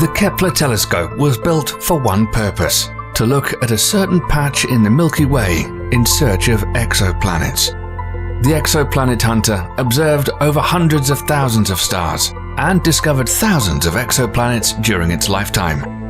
The Kepler Telescope was built for one purpose: to look at a certain patch in the Milky Way in search of exoplanets. The exoplanet hunter observed over hundreds of thousands of stars and discovered thousands of exoplanets during its lifetime.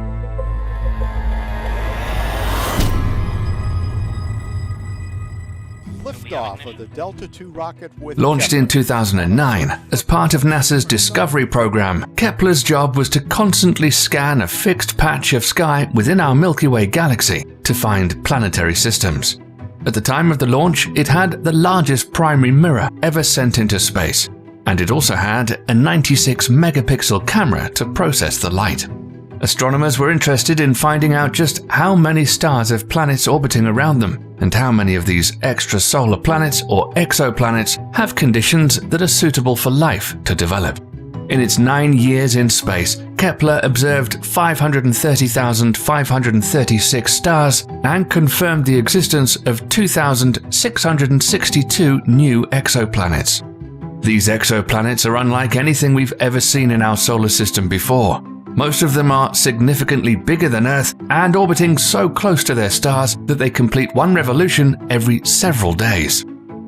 Liftoff of the Delta II rocket with Launched in 2009 as part of NASA's Discovery program, Kepler's job was to constantly scan a fixed patch of sky within our Milky Way galaxy to find planetary systems. At the time of the launch, it had the largest primary mirror ever sent into space, and it also had a 96-megapixel camera to process the light. Astronomers were interested in finding out just how many stars have planets orbiting around them, and how many of these extrasolar planets or exoplanets have conditions that are suitable for life to develop. In its 9 years in space, Kepler observed 530,536 stars and confirmed the existence of 2,662 new exoplanets. These exoplanets are unlike anything we've ever seen in our solar system before. Most of them are significantly bigger than Earth and orbiting so close to their stars that they complete one revolution every several days.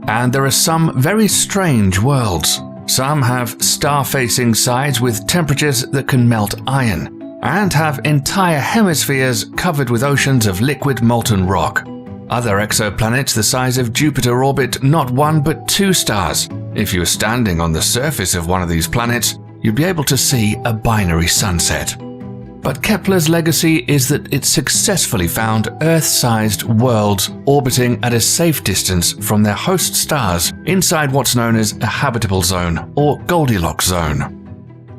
And there are some very strange worlds. Some have star-facing sides with temperatures that can melt iron, and have entire hemispheres covered with oceans of liquid molten rock. Other exoplanets the size of Jupiter orbit not one but two stars. If you were standing on the surface of one of these planets, you'd be able to see a binary sunset. But Kepler's legacy is that it successfully found Earth-sized worlds orbiting at a safe distance from their host stars inside what's known as a habitable zone or Goldilocks zone.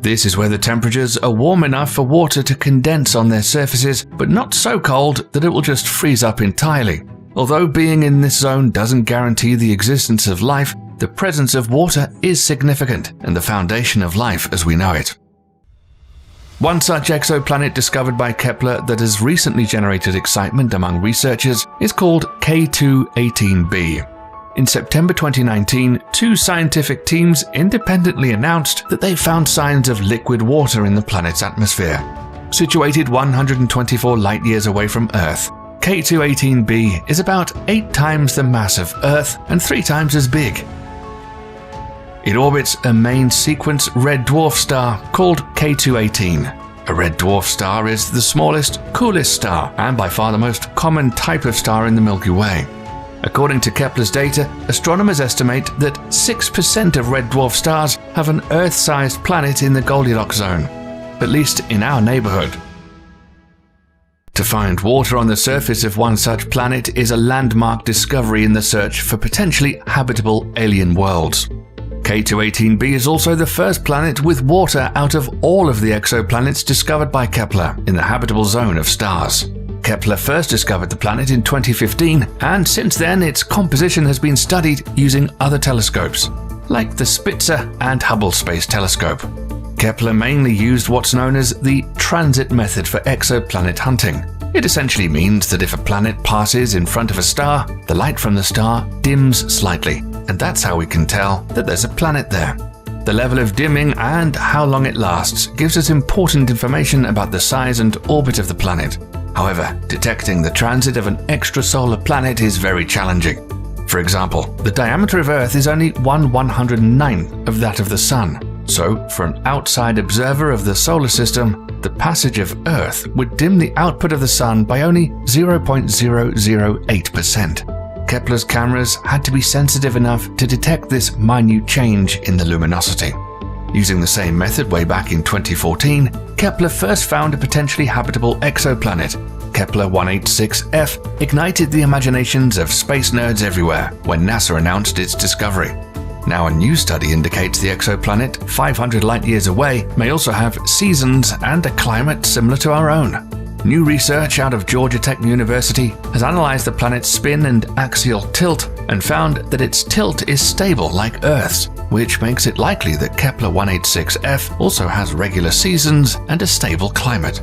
This is where the temperatures are warm enough for water to condense on their surfaces, but not so cold that it will just freeze up entirely. Although being in this zone doesn't guarantee the existence of life, the presence of water is significant and the foundation of life as we know it. One such exoplanet discovered by Kepler that has recently generated excitement among researchers is called K2-18b. In September 2019, two scientific teams independently announced that they found signs of liquid water in the planet's atmosphere. Situated 124 light-years away from Earth, K2-18b is about 8 times the mass of Earth and 3 times as big. It orbits a main sequence red dwarf star called K2-18. A red dwarf star is the smallest, coolest star and by far the most common type of star in the Milky Way. According to Kepler's data, astronomers estimate that 6% of red dwarf stars have an Earth-sized planet in the Goldilocks zone, at least in our neighborhood. To find water on the surface of one such planet is a landmark discovery in the search for potentially habitable alien worlds. K2-18b is also the first planet with water out of all of the exoplanets discovered by Kepler in the habitable zone of stars. Kepler first discovered the planet in 2015, and since then its composition has been studied using other telescopes, like the Spitzer and Hubble Space Telescope. Kepler mainly used what's known as the transit method for exoplanet hunting. It essentially means that if a planet passes in front of a star, the light from the star dims slightly, and that's how we can tell that there's a planet there. The level of dimming and how long it lasts gives us important information about the size and orbit of the planet. However, detecting the transit of an extrasolar planet is very challenging. For example, the diameter of Earth is only 1/109th of that of the Sun. So, for an outside observer of the solar system, the passage of Earth would dim the output of the Sun by only 0.008%. Kepler's cameras had to be sensitive enough to detect this minute change in the luminosity. Using the same method way back in 2014, Kepler first found a potentially habitable exoplanet. Kepler 186f ignited the imaginations of space nerds everywhere when NASA announced its discovery. Now a new study indicates the exoplanet, 500 light-years away, may also have seasons and a climate similar to our own. New research out of Georgia Tech University has analyzed the planet's spin and axial tilt and found that its tilt is stable like Earth's, which makes it likely that Kepler 186f also has regular seasons and a stable climate.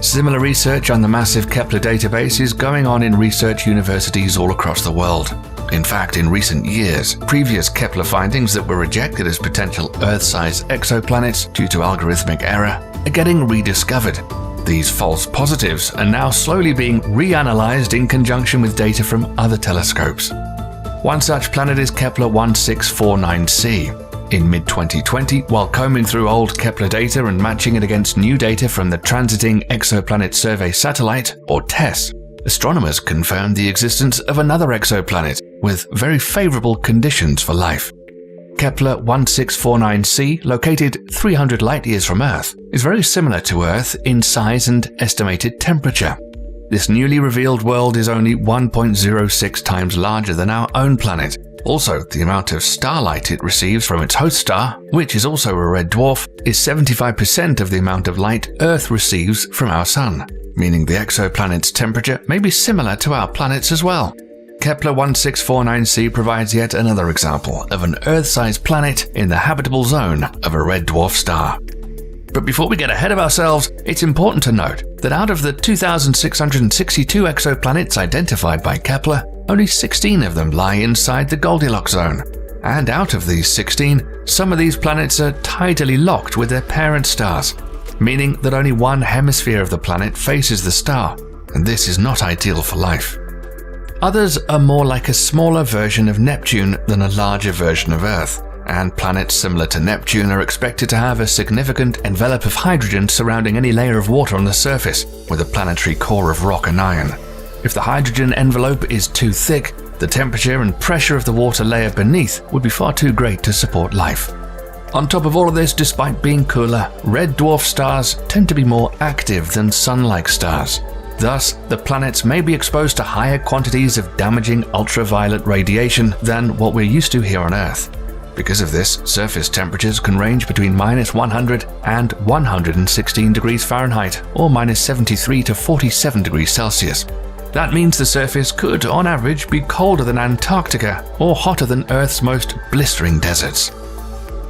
Similar research on the massive Kepler database is going on in research universities all across the world. In fact, in recent years, previous Kepler findings that were rejected as potential Earth-sized exoplanets due to algorithmic error are getting rediscovered. These false positives are now slowly being reanalyzed in conjunction with data from other telescopes. One such planet is Kepler 1649c. In mid-2020, while combing through old Kepler data and matching it against new data from the Transiting Exoplanet Survey Satellite, or TESS, astronomers confirmed the existence of another exoplanet with very favorable conditions for life. Kepler 1649c, located 300 light-years from Earth, is very similar to Earth in size and estimated temperature. This newly revealed world is only 1.06 times larger than our own planet. Also, the amount of starlight it receives from its host star, which is also a red dwarf, is 75% of the amount of light Earth receives from our Sun, meaning the exoplanet's temperature may be similar to our planet's as well. Kepler 1649c provides yet another example of an Earth-sized planet in the habitable zone of a red dwarf star. But before we get ahead of ourselves, it's important to note that out of the 2,662 exoplanets identified by Kepler, only 16 of them lie inside the Goldilocks zone. And out of these 16, some of these planets are tidally locked with their parent stars, meaning that only one hemisphere of the planet faces the star, and this is not ideal for life. Others are more like a smaller version of Neptune than a larger version of Earth, and planets similar to Neptune are expected to have a significant envelope of hydrogen surrounding any layer of water on the surface, with a planetary core of rock and iron. If the hydrogen envelope is too thick, the temperature and pressure of the water layer beneath would be far too great to support life. On top of all of this, despite being cooler, red dwarf stars tend to be more active than Sun-like stars. Thus, the planets may be exposed to higher quantities of damaging ultraviolet radiation than what we're used to here on Earth. Because of this, surface temperatures can range between -100 and 116 degrees Fahrenheit, or -73 to 47 degrees Celsius. That means the surface could, on average, be colder than Antarctica or hotter than Earth's most blistering deserts.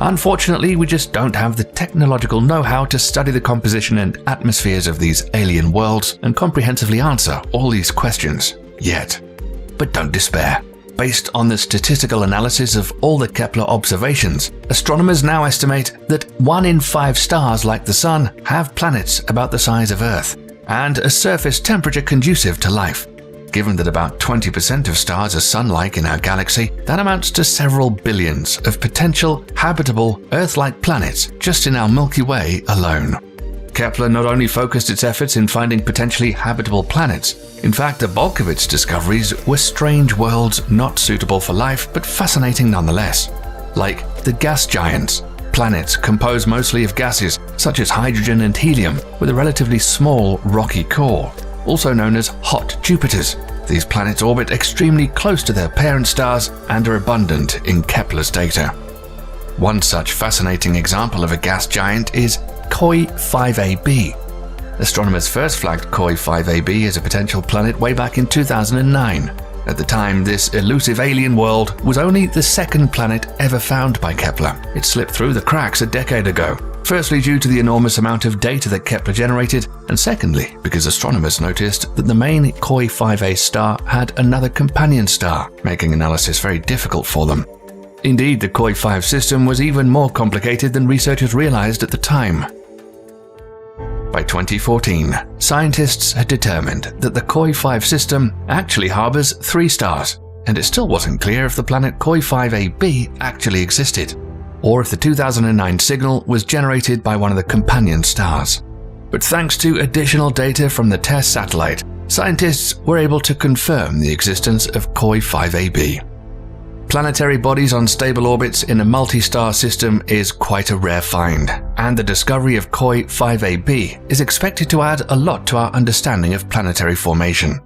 Unfortunately, we just don't have the technological know-how to study the composition and atmospheres of these alien worlds and comprehensively answer all these questions yet. But don't despair. Based on the statistical analysis of all the Kepler observations, astronomers now estimate that 1 in 5 stars like the Sun have planets about the size of Earth, and a surface temperature conducive to life. Given that about 20% of stars are Sun-like in our galaxy, that amounts to several billions of potential habitable Earth-like planets just in our Milky Way alone. Kepler not only focused its efforts in finding potentially habitable planets, in fact the bulk of its discoveries were strange worlds not suitable for life but fascinating nonetheless, like the gas giants, planets composed mostly of gases such as hydrogen and helium with a relatively small rocky core, also known as hot Jupiters. These planets orbit extremely close to their parent stars and are abundant in Kepler's data. One such fascinating example of a gas giant is KOI 5AB. Astronomers first flagged KOI 5AB as a potential planet way back in 2009. At the time, this elusive alien world was only the second planet ever found by Kepler. It slipped through the cracks a decade ago, firstly due to the enormous amount of data that Kepler generated, and secondly because astronomers noticed that the main KOI 5A star had another companion star, making analysis very difficult for them. Indeed, the KOI 5 system was even more complicated than researchers realized at the time. By 2014, scientists had determined that the KOI 5 system actually harbors 3 stars, and it still wasn't clear if the planet KOI 5AB actually existed, or if the 2009 signal was generated by one of the companion stars. But thanks to additional data from the TESS satellite, scientists were able to confirm the existence of KOI 5AB. Planetary bodies on stable orbits in a multi-star system is quite a rare find, and the discovery of KOI 5AB is expected to add a lot to our understanding of planetary formation.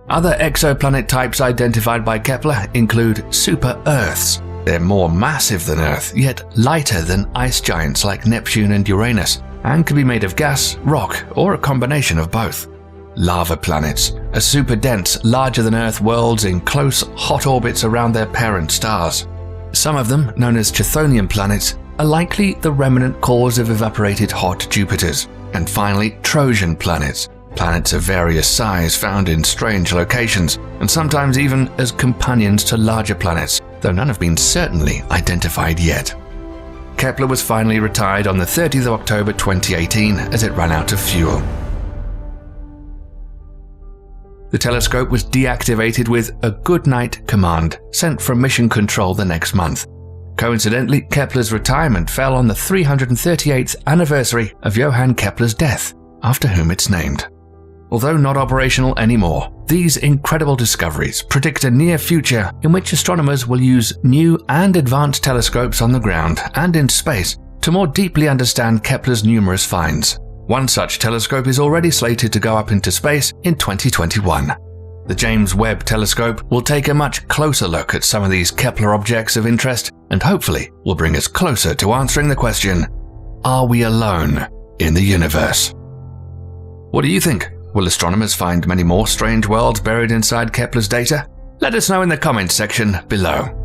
Other exoplanet types identified by Kepler include super-Earths. They're more massive than Earth, yet lighter than ice giants like Neptune and Uranus, and can be made of gas, rock, or a combination of both. Lava planets are super-dense, larger-than-Earth worlds in close, hot orbits around their parent stars. Some of them, known as Chthonian planets, are likely the remnant cores of evaporated hot Jupiters. And finally, Trojan planets, planets of various size found in strange locations, and sometimes even as companions to larger planets, though none have been certainly identified yet. Kepler was finally retired on the 30th of October 2018 as it ran out of fuel. The telescope was deactivated with a good night command sent from Mission Control the next month. Coincidentally, Kepler's retirement fell on the 338th anniversary of Johann Kepler's death, after whom it's named. Although not operational anymore, these incredible discoveries predict a near future in which astronomers will use new and advanced telescopes on the ground and in space to more deeply understand Kepler's numerous finds. One such telescope is already slated to go up into space in 2021. The James Webb Telescope will take a much closer look at some of these Kepler objects of interest and hopefully will bring us closer to answering the question, are we alone in the universe? What do you think? Will astronomers find many more strange worlds buried inside Kepler's data? Let us know in the comments section below.